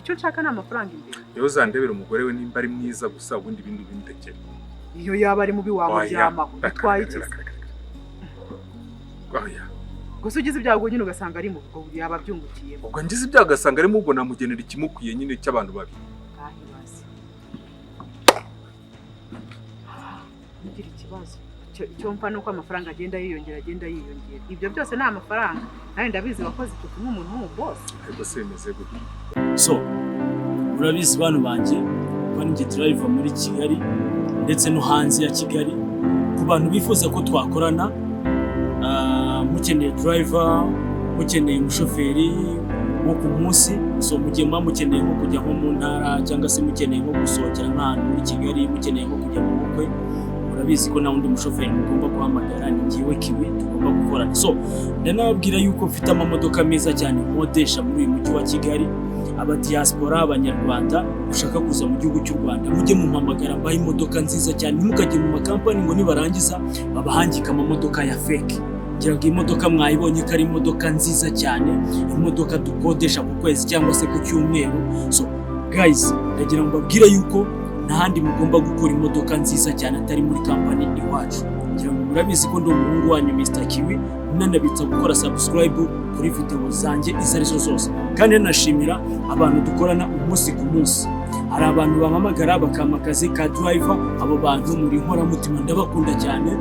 icyo nshaka ni amafaranga imbere. Yo uzandebera umugore we nimba ari mwiza gusa ubundi ibindi bindekere. Iyo yaba ari mubi wamuryama utwaye iki? Oya. Gusa ugize ibyago nyine ugasanga ari mu bwo yaba byungukiye. Ubwo ngize ibyago gasanga ari mubwo namugenera ikimukwiye nyine cy'abantu babi. Ngira ikibazo. Cyo mpa nuko amafaranga agenda yiyongera. Ibyo byose ni amafaranga. Nawe ndabizi wakoze icyo nk'umuntu w'umboss. Ariko se bimeze gute? So, murabizi bantu banje ko ninjye driver muri Kigali ndetse no hanze ya Kigali. Ku bantu bifuza ko twakorana, mukeneye driver, mukeneye umushoferi wo ku munsi, so mugema mukeneye nko kujya nko mu ntara cyangwa se mukeneye nko gusohokera nk'ahantu muri Kigali, mukeneye nko kujya mu bukwe, murabizi ko nawe undi mushoferi mugomba guhamagara ni njyewe Kiwi tugomba gukorana. So ndanababwira yuko mfite amamodoka meza cyane nkodesha muri uyu mujyi wa Kigali. Aba diaspora abanyarwanda ushaka kuza mu gihugu cy'u Rwanda mujye mumpamagara mbaye imodoka nziza cyane, ntimukajye mu makampani ngo nibarangiza babahangika amamodoka ya fake. Ngira ngo imodoka mwayibonye ko ari imodoka nziza cyane, imodoka dukodesha ku kwezi cyangwa se ku cyumweru. So guys, ndagira ngo babwire yuko n'ahandi mugomba gukora imodoka nziza cyane atari muri company iwacu. Ngira ngo murabizi ko ndi umuhungu wanyu Mr. Kiwi, nanabitsa gukora subscribe kuri video zanjye izarizo zose. Kandi nashimira abantu dukorana umunsi ku munsi. Hari abantu bampamagara bakamakaze ka driver, abo bantu muri nkora mutima ndabakunda cyane,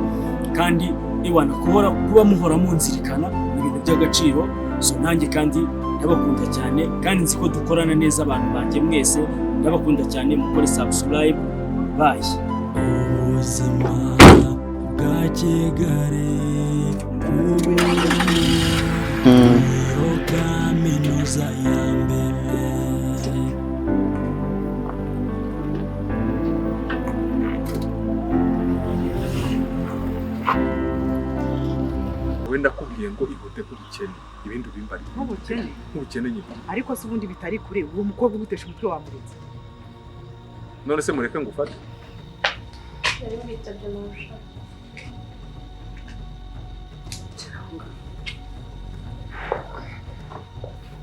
kandi iwana kuba muhora munzirikana ibintu by'agaciro. So nanjye kandi ndabakunda cyane, kandi nzi ko dukorana neza abantu banje mwese. Ndabakunda cyane, mukore subscribe. Bye. Ubuzima bwa Kigali kaminuza ya mbere. Wenda kubwiye ngo ihute ku gikene ibindi bimbari nk'ubukene nyine. Ariko se ubundi bitari kure uwo mukobwa ugutesha umutwe wamuretse. None se mureke ngufate. Yari bitabye n'ubusha.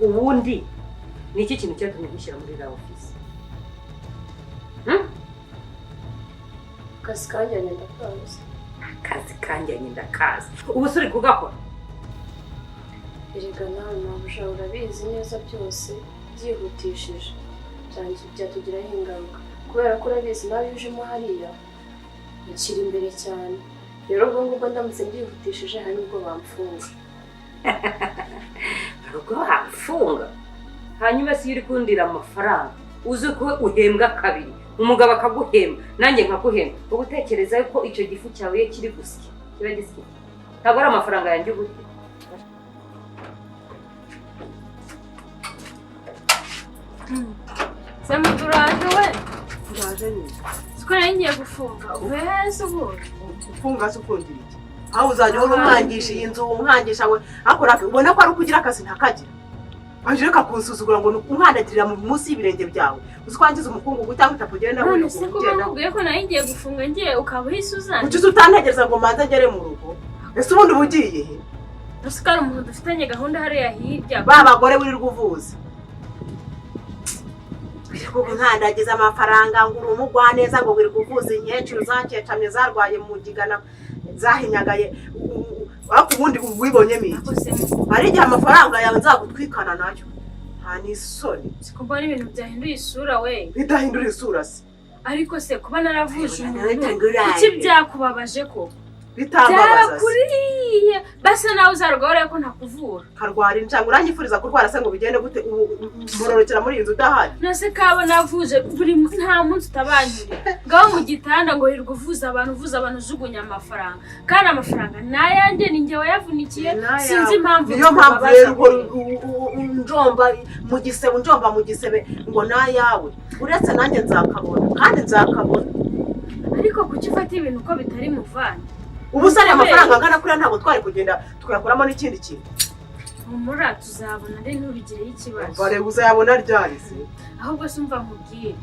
Ubundi ni iki kintu cyatumye gushyira muri la office? Akazi kanjyanye ndakazi. Akazi kanjyanye ndakazi. Ubu suri kugakora? Erega nawe nabusha urabizi neza byose byihutishije. Cyane byatugiraho ingaruka. Kubera ko urabizi nawe ujemo hariya ukiri imbere cyane. Rero ubwo ndamutse byihutishije hari ubwo bamfunga. Ubwo bamfunga? Hanyuma si uri kundira amafaranga uzi ko uhembwa kabiri, umugabo akaguhemba nanjye nkaguhemba, ubu utekereza ko icyo gifu cyawe kiri gusya kiba gisya? Ntabwo ari amafaranga yanjye ubuhe. Sema turaje we. Turaje ni. Siko ngiye gufunga. Wese ubundi. Ufunga se ukundira iki? Aho uzajya umwangisha iyi nzu umwangisha we akora ubona ko ari ukugira akazi ntakagira. Aje kakunsuzugura ngo umwandagirira mu munsi y'ibirenge byawe. Uzikwangiza umukungu gutanga utapugenda we. None se ko bamubwiye ko nayo ngiye gufunga ngiye ukaba hisuzana. Ugize utantegereza ngo manza ngere mu rugo. Ese ubundi bugiye he? Dusikara umuntu dufitanye gahunda hariya hirya. Ba bagore wirirwa uvuza. Kuko nkandagiza amafaranga ngo urumugwa neza ngo wirirwa uvuza inkecuru zacyecamye zarwaye mu gigana zahinyagaye. Ako ubundi wibonye miki? Ari gihe amafaranga yawe nzagutwikana nayo. Nta nisoni. Siko mbona ibintu byahinduye isura we. Bidahindura isura se. Ariko se kuba naravuje umuntu iki byakubabaje ko? Bitambabaza. Kuriye basa nawe uzarwara ko ntakuvura. Karwara injanga uranyifuriza kurwara se ngo bigende gute umororokera muri inzu udahari. Nase kaba navuje buri nta munsi utabanyure. Ngaho mu gitanda ngo hirwa uvuza abantu jugunya amafaranga. Kandi amafaranga nayanjye ni njye wayavunikiye sinzi impamvu. Niyo mpamvu rero njomba mu gisebe ngo nayawe. Uretse nanjye nzakabona kandi nzakabona. Ariko kuki ufata ibintu ko bitari muvanye? Ubu sari amafaranga angana kuri ntabwo twari kugenda tukayakuramo n'ikindi kintu. Umura tuzabona ari ntubigire y'ikibazo. Bare uzayabona ryari se? Ahubwo sumva nkubwire.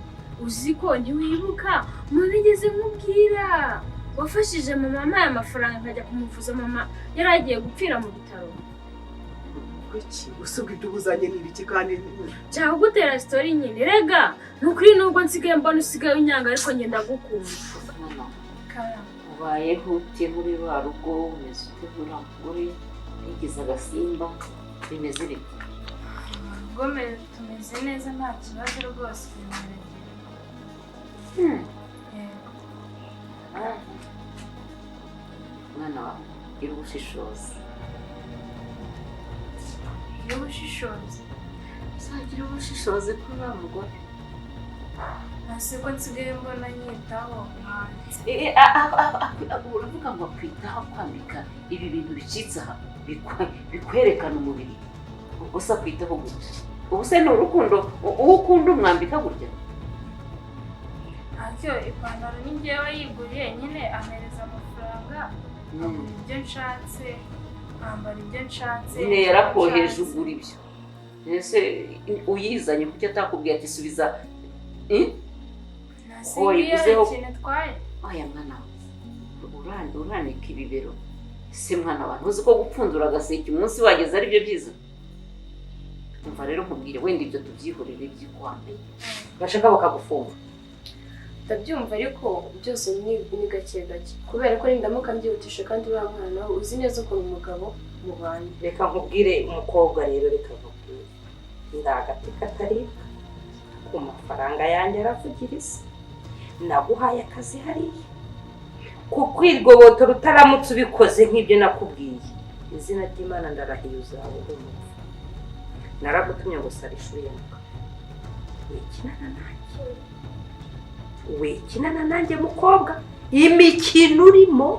Uzi ko ntiwibuka munigeze nkubwira wafashije mama aya mafaranga nkajya kumuvuza mama yaragiye gupfira mu bitaro. Kuki usubwa ibyo ubuzanye n'ibiki kandi cyangwa gutera story nyine rega nukuri nubwo nsigaye mbona usigaye unyanga ariko ngenda gukunda ubayeho ute muri rwa rugo umeze ute uriya mugore yigize agasimba bimeze bite Gome tumeze neza nta kibazo rwose mwana wawe gira ubushishozi y'ubushishozi uzagira ubushishozi kuri uriya mugore ntasiko nsigaye mbona nyitaho uravuga ngo akwitaho kwambika ibi bintu bicitse aha bikwerekana umubiri ubwo se akwitaho gutya ubu se ni urukundo uwo ukunda umwambika gutya ntacyo ipantaro ni njyewe yiguriye nyine amereza amafaranga agura ibyo nshatse nkambara ibyo nshatse nyine yarakoheje ugura ibyo ese uyizanye kuki atakubwiye ati subiza nasigaye ikintu twaye aya mwana uranika ibibero se mwana abantu uzi ko gupfundura agaseke umunsi wageze ari byo byiza umva rero nkubwire wenda ibyo tubyihorere by'ikwambaye bashaka bakagufunga ndabyumva ariko byose ni gake gake kubera ko nindamuka mbyihutisha kandi uriya mwana uzi neza ukuntu umugabo mubanye reka nkubwire umukobwa rero reka nkubwire ndagati kataribwa ku mafaranga yanjye aravugiriza naguhaye akazi hariya kukwirgobotora utaramutse ubikoze nk'ibyo nakubwiye izina ry'Imana ndarahiye uzawe umupfu naragutumye ngo sara ishuri yamuka wikinana nanjye mukobwa imikino urimo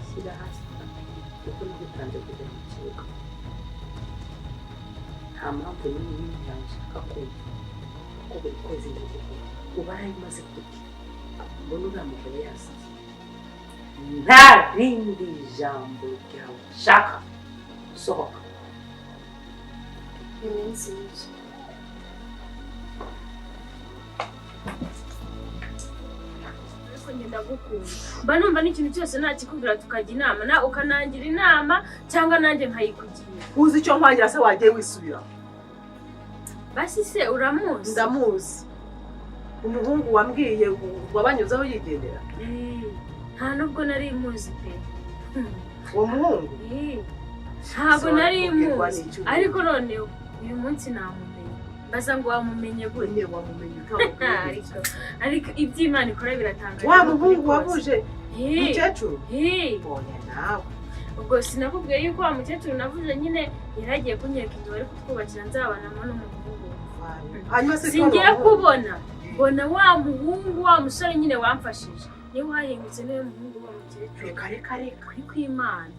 shyira hasi kuko nagutanze kujya mu kibuga nta mpamvu n'imwe yawe ushaka kumva kuko buri kwezi ndagukora uba yarayimaze kurya mbona uriya mugabo yasize nta rindi jambo ryawe ushaka sohoka iminsi mike ariko ngenda gukunda mba numva n'ikintu cyose nakikubwira tukajya inama nawe ukanangira inama cyangwa nanjye nkayikugira uzi icyo nkwangira se wagiye wisubira basi se uramuzi ndamuzi umuhungu wambwiye wabanyuzeho yigendera nta nubwo nari muzi pe uwo muhungu ntabwo nari muzi ariko noneho uyu munsi namumenye mbaza ngo wamumenye gute wamumenye ariko iby'Imana ikora biratangaje wa muhungu wabuje mukecuru oya nawe ubwo sinakubwiye yuko wa mukecuru navuze nyine yaragiye kunyereka inzu bari kutwubakira nzabanamo n'umuhungu hanyuma se singiye kubona mbona wa muhungu wa musore nyine wamfashije niwe wahingutse niwe muhungu wa mukecuru reka kuri kw'Imana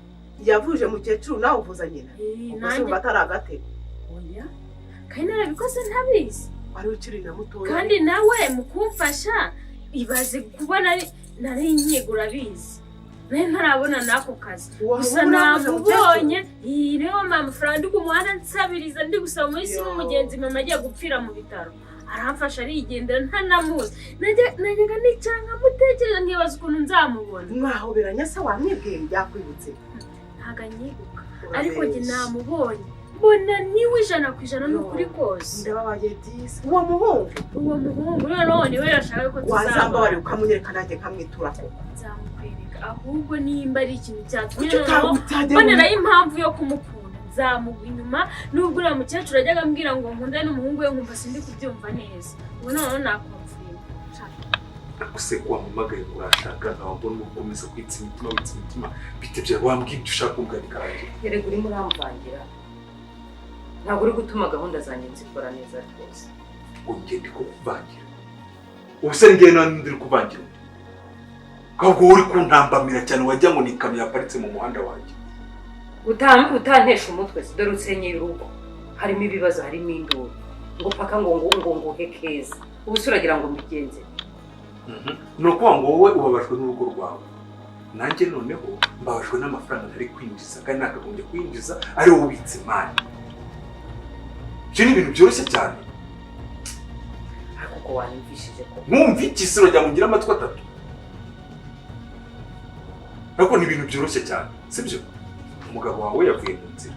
yavuje mukecuru nawe uvuza nyina ubwo se atari agatego oya kandi narabikoze ntabizi wari ukiri na mutoya kandi nawe mu kumfasha ibaze kubona nari nkigura bizi nawe ntarabona n'ako kazi gusa namubonye niwe wampaye amafaranga ndi ku muhanda nsabiriza ndi gusaba umunsi n'umugenzi mama agiye gupfira mu bitaro aramfasha arigendera ntanamuzi najyaga nicara nkamutekereza nkibaza ukuntu nzamubona mwahoberanya se wamwibwiye byakwibutse ntago anyibuka ariko njye namubonye mbona niwe 100% n'ukuri kose ndababaye disi uwo muhungu noneho niwe yashaka ko tuzaba wazamba wari ukamunyereka nanjye nkamwitura ko nzamukwereka ahubwo nimba ari ikintu cyatumye mboneraho impamvu yo kumukunda nzamuba inyuma nubwo uriya mukecuru ajyaga ambwira ngo nkundane n'umuhungu we nkumva sindi kubyumva neza ubu noneho nakumvira use wamumagaye ngo urashaka nkaho mbona ukomeza kwitsa imitima bite bya wambwira ibyo ushaka kumbwira karangira erega urimo uramvangira ntabwo uri gutuma gahunda zanjye nzikora neza rwose ugende ko kuvangira ubuse ngiye n'andi uri kuvangira ahubwo uri kuntambamira cyane wajya ngo ni ikamyo yaparitse mu muhanda wanjye utantesha umutwe si dore usenyeye urugo harimo ibibazo harimo induru ngo paka ngo hekeza ubu se uragira ngo mbigenze ni ukuvuga ngo wowe ubabajwe n'urugo rwawe nanjye noneho mbabajwe n'amafaranga ntari kwinjiza kandi nakagombye kwinjiza ari wowe ubitse imari ibyo ni ibintu byoroshye cyane ariko ko wanyumvishije ko mwumva iki se uragira ngo ugire amatwi atatu ariko ni ibintu byoroshye cyane sibyo umugabo wawe yavuye mu nzira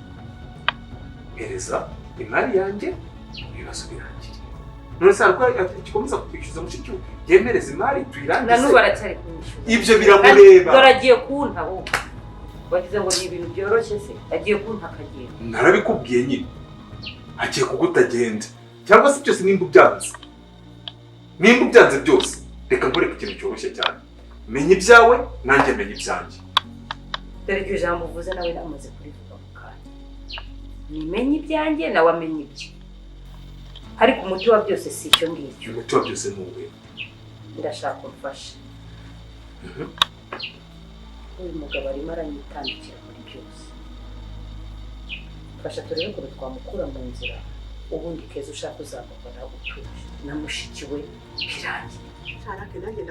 mpereza imari yanjye ibibazo birangiye. None se ariko igikomeza kwishyuza mushiki we yemereza imari tuyirangize. Na n'ubu aracyari kumwishyura. Ibyo biramureba. Dore agiye kunta wowe. Wagize ngo ni ibintu byoroshye se, agiye kunta akagenda. Narabikubwiye nyine. Agiye kugutagenda. Cyangwa se byose nimba ubyanze. Nimba ubyanze byose, reka nkore ikintu cyoroshye cyane. Menya ibyawe, nanjye menya ibyanjye. Dore iryo jambo uvuze nawe namaze kurivuga mu kanya. Nimenye ibyanjye nawe amenye ibye. Ariko umuti wa byose si icyo ngicyo. Umuti wa byose ni uwe. Ndashaka umfashe. Uyu mugabo arimo aranyitandikira muri byose. Fasha turebe ko twamukura mu nzira. Ubundi Keza ushaka uzamukora utuje. Na mushiki we birangiye. Cyarake nanjye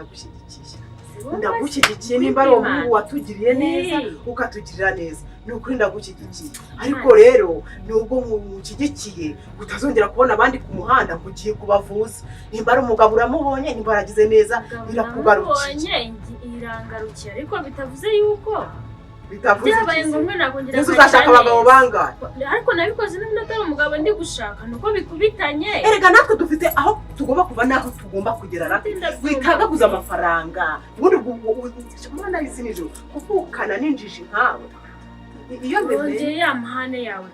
ndagushyigikiye nimba ari umuntu watugiriye neza ukatugirira neza ni ukuri ndagushyigikiye ariko rero nubwo mushyigikiye utazongera kubona abandi ku muhanda ngo ugiye kubavuza nimba ari umugabo uramubonye nimba aragize neza birakugarukiye irangarukiye ariko bitavuze yuko bitavuze byabaye ngombwa nakongera uzashaka abagabo bangahe ariko nabikoze n'undi atari umugabo ndi gushaka nuko bikubitanye erega natwe dufite aho tugomba kuva n'aho tugomba kugera natwe witagaguza amafaranga ubundi umwana izi nijoro kuvukana n'injiji nkawe iyo mbere ya mahane yawe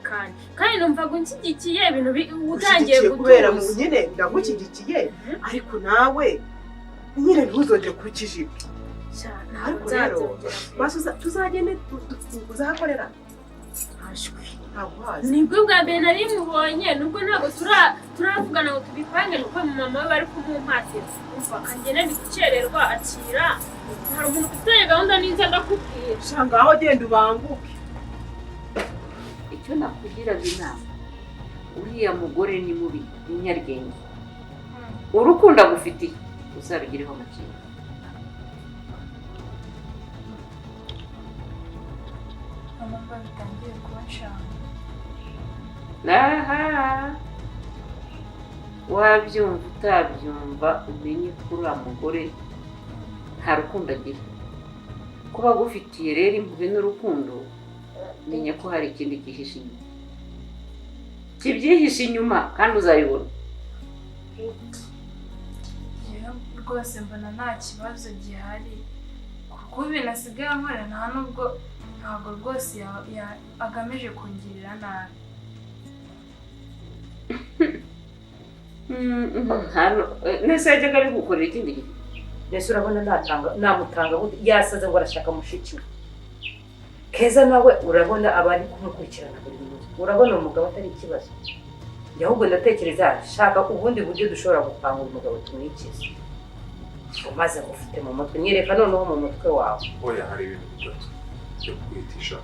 kandi numva ngo nshyigikiye ibintu utangiye gutuza kubera mu nyine ndagushyigikiye ariko nawe nyine ntuzongere kukijiba ariko rero tuzagende uzakorera nibwo bwa mbere nari mubonye nubwo ntabwo turavugana ngo tubipange nuko mama we bari kumumpatira umva kangene ndi gucererwa akira hari umuntu ufite gahunda n'inza ndakubwira shanga aho genda ubanguke icyo nakugiraga inama uriya mugore ni mubi ni nyarwenge urukundo agufitiye uzarugireho amakenga amamba bitangiye kunshanga aha wabyumva utabyumva umenye ko uriya mugore nta rukundo agira kuba agufitiye rero impuhwe n'urukundo menya ko hari ikindi gihishe inyuma kibyihishe inyuma kandi uzabibona rwose mbona nta kibazo gihari kuko ibintu asigaye ankorera ntabwo rwose agamije kungirira nabi nese yajyaga ari gukorera ikindi gihe nese urabona namutanga yasaze ngo arashaka mushiki we Keza nawe urabona abari kumukurikirana buri munsi urabona umugabo atari ikibazo ahubwo ndatekereza shaka ubundi buryo dushobora gupanga umugabo tumwikize umaze gufite mu mutwe nyereka noneho mu mutwe wawe oya hari ibintu bitatu byo kwihitisha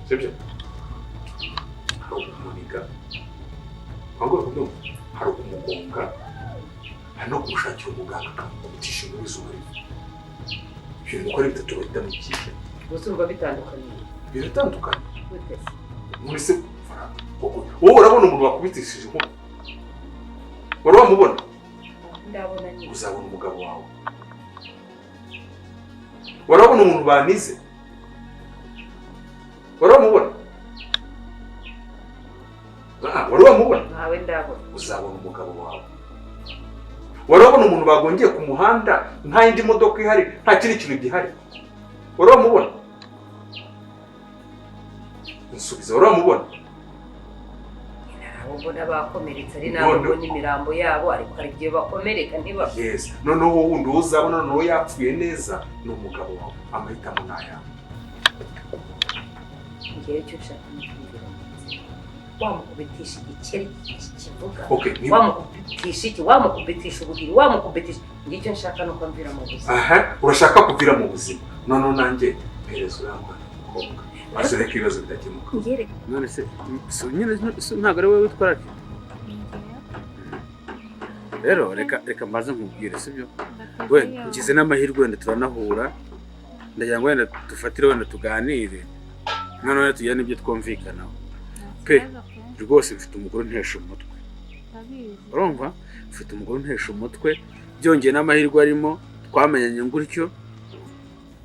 sibyo hari umuniga ahubwo kubyumva hari umugonga hari no kumushakira umuganga akamukubitisha muri izuba riva ibintu ukora bitatu bahita mu kipe gusa urumva bitandukanye biratandukanye muri se wowe urabona umuntu wakubitishije inkuba wari wamubona ndabona nyine uzabona umugabo wawe warabona umuntu banize wari wamubona wari wamubona ntawe ndabona uzabona umugabo wawe warabona umuntu bagongeye ku muhanda nta yindi modoka ihari nta kindi kintu gihari wari wamubona nsubiza wari wamubona ubona bakomeretse ari nabo ubona imirambo yabo ariko hari igihe bakomereka ntibapfe yes noneho wundi uzabona noneho yapfuye neza ni umugabo wawe amahitamo ni ayawe igihe cyo ushaka kumubwira wamukubitisha igikeri kivuga okay wamukubitisha iki wamukubitisha ubugiri wamukubitisha ngicyo nshaka no kwamvira mu buzima aha urashaka kuvira mu buzima noneho nanjye mpereza urangwa n'umukobwa maze reka ibibazo bidakemuka none se ntabwo ari wowe witwara rero reka mbaze nkubwire sibyo wenda ngize n'amahirwe wenda turanahura ndagira ngo wenda dufatire wenda tuganire noneho tugire n'ibyo twumvikanaho pe rwose mfite umugore untesha umutwe urumva mfite umugore untesha umutwe byongeye n'amahirwe arimo twamenyanye gutyo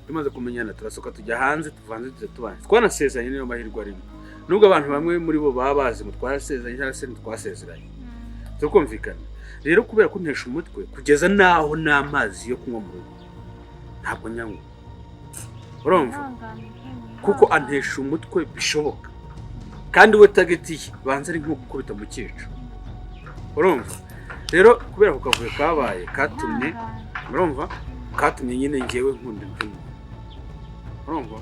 tumaze kumenyana turasohoka tujya hanze tuvanze tujya tubana twanasezeranye niyo mahirwe arimo nubwo abantu bamwe muri bo baba bazi ngo twasezeranye cyangwa se ntitwasezeranye turakumvikana rero kubera ko ntesha umutwe kugeza naho n'amazi yo kunywa mu rugo ntabwo nyanywa urumva kuko antesha umutwe bishoboka kandi we tagetiye banza ari nko gukubita mu cyico urumva rero kubera ko kavuye kabaye katumye urumva katumye nyine ngewe nkunda undi muntu urumva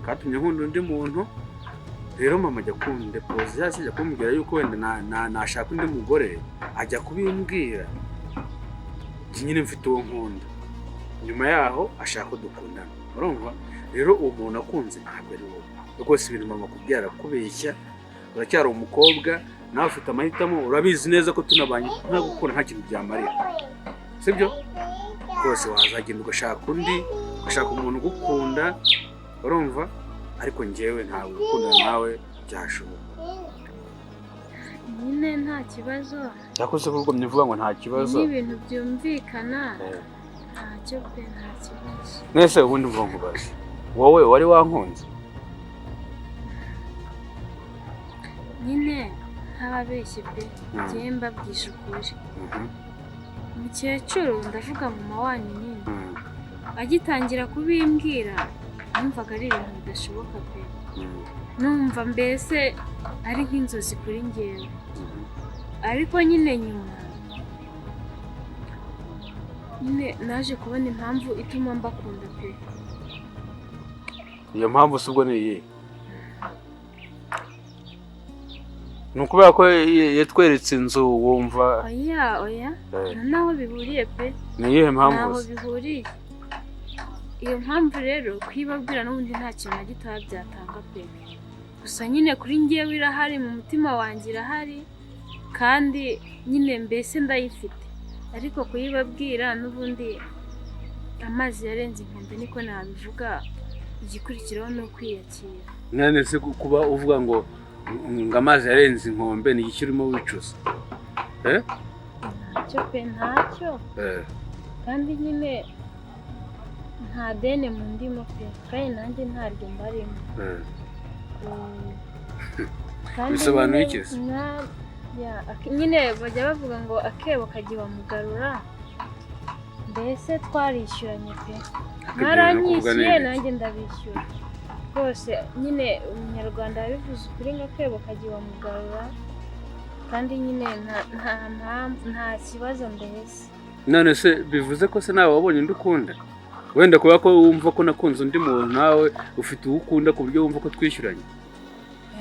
katumye nkunda undi muntu rero mama ajya kundepoza ajya kumbwira yuko wenda nashaka undi mugore ajya kubimbwira nyine mfite uwo nkunda nyuma yaho ashaka dukundana urumva rero uwo muntu akunze ntabwo ari wowe rwose ibintu mama kubwira arakubeshya uracyari umukobwa nawe ufite amahitamo urabizi neza ko tunabanye nta gukunda nta kintu byamarira sibyo rwose wazagenda ugashaka undi ugashaka umuntu ugukunda urumva ariko njyewe ntabwo gukundana nawe byashoboka nyine nta kibazo yakoze kuko mnivuga ngo nta kibazo n'ibintu byumvikana ntacyo pe nta kibazo mwese ubundi mvuga ngo bazi wowe wari wankunze nyine ntababeshye pe ngiye mbabwisha ukuri umukecuru ndavuga mama wanyu nyine agitangira kubimbwira numvaga ari ibintu bidashoboka pe numva mbese ari nk'inzozi kuri njyewe ariko nyine nyuma naje kubona impamvu ituma mbakunda pe iyo mpamvu si ubwo ni iyihe ni ukubera ko yatweretse inzu wumva oya naho bihuriye pe ni iyihe mpamvu naho bihuriye iyo mpamvu rero kwibabwira n'ubundi nta kintu na gitoya byatanga pe gusa nyine kuri njyewe irahari mu mutima wanjye irahari kandi nyine mbese ndayifite ariko kuyibabwira n'ubundi amazi yarenze inkombe niko nabivuga igikurikiraho ni ukwiyakira none se kuba uvuga ngo amazi yarenze inkombe ni iki urimo wicuza ntacyo pe ntacyo kandi nyine nta deni mu ndimo pe kandi nanjye ntaryo mbarimo bisobanuye iki se nyine bajya bavuga ngo akebo kagiye bamugarura mbese twarishyuranye pe mwaranyishyuye nanjye ndabishyura rwose nyine umunyarwanda yabivuze ukuri ngo akebo kagiye bamugarura kandi nyine nta kibazo mbese none se bivuze ko se nawe wabonye undi ukunda wenda kubera ko wumva ko nakunze undi muntu nawe ufite uwo ukunda ku buryo wumva ko twishyuranye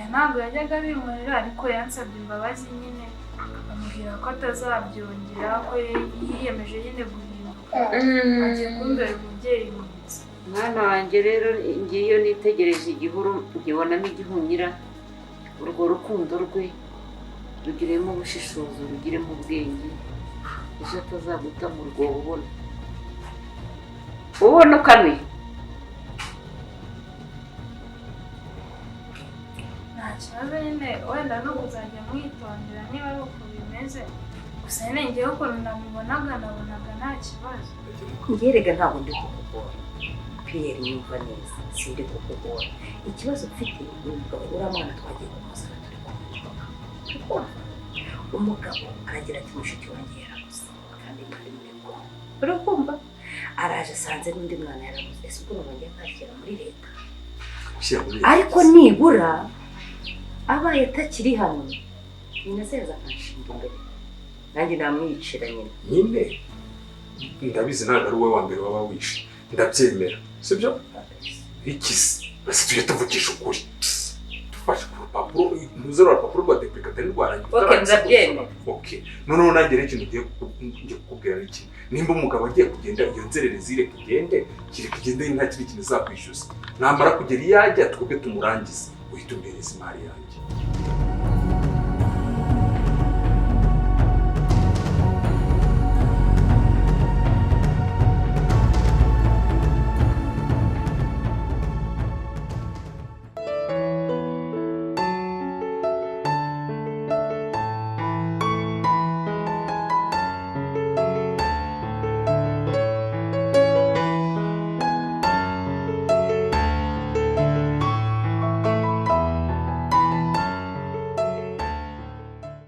ntabwo yajyaga abimurira ariko yansabye imbabazi nyine amubwira ko atazabyongera ko yiyemeje nyine guhinduka agiye kumbera umubyeyi mwiza mwana wanjye rero ngiyo nitegereje igihuru nkibonamo igihunyira urwo rukundo rwe rugiremo ubushishozi rugiremo ubwenge ejo atazaguta mu rwobo ubona ukanuye nta kibazo nyine wenda no kuzajya mwitondera niba ari uko bimeze gusa nyine ngewe ukuntu namubonaga nabonaga nta kibazo ngerega ntabwo ndi kukugora Pierre yumva neza sindi kukugora ikibazo mfite umugabo uriya mwana twagiye kumusana turi kumva umugabo aragira ati mushiki wanjye yarabuze kandi mwari muri bwo urakumva araje asanze n'undi mwana yarabuze ese ubwo bongeye kwakira muri leta ariko nibura abaye atakiri hano nyina se yazanshinga imbere nanjye namwiyicira nyine ndabizi ntabwo ari wowe wa mbere waba wishe ndabyemera sibyo ikisi basi tujye tuvugisha ukuri tufashe ku rupapuro ntuzero urupapuro rwa deplicate rwarangiye ndabyemera noneho nanjye rero ikintu ngiye kukubwira ni iki nimba umugabo agiye kugenda iyo nzererezi ireka igende kireka igende nta kindi kintu izakwishyuza namara kugera iyo ajya twebwe tumurangize uhita umbereza imari yanjye